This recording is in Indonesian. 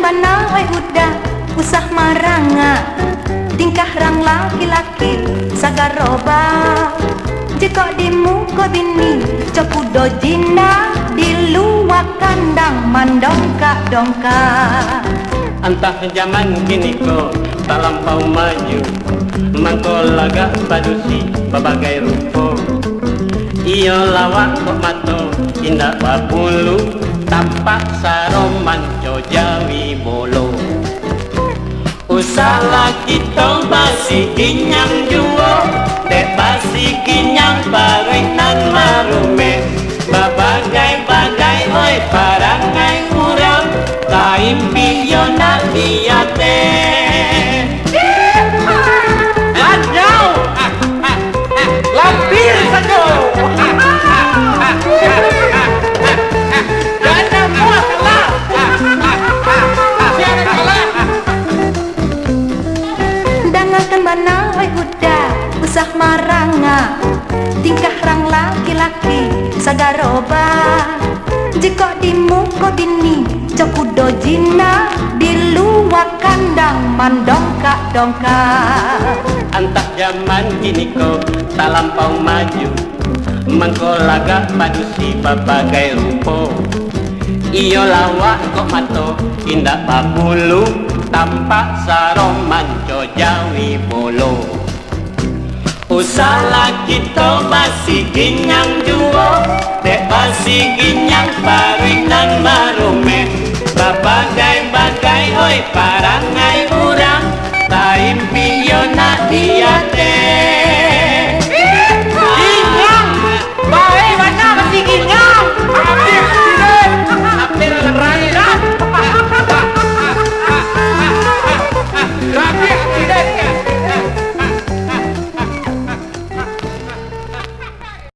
mana oi udah usah maranga, tingkah rang laki-laki sagaroba. Jika di muka bini cokudo jina, di luar kandang mandongkak-dongkak. Entah zaman kini ko tak lampau maju, mangko laga padusi berbagai rupa. Iyo lawak kok mato indah babulu, tampak saroman jawi bolo. Usaha kita masih kinyang juo, dek masih kinyang barinan marume. Babagai-bagai oi parangai kurang, kaimpi yo nabiate. Ajau, lampir saja. Jangan muak kalah. Jangan kalah. Dangakan mana oi udah usah maranga, tingkah rang laki-laki sagaroba. Jika di muka bini cokudo jina, di luar kandang mandongkak-dongkak. Entah zaman kini ko tak lampau maju, mangko laga padusi berbagai rupa. Iyo lawak kok mato indah babulu, tampak saroman jawi bolo. Usaha kita masih ginyang juo, dek masih ginyang parinan marume. Babagai-bagai oi parangan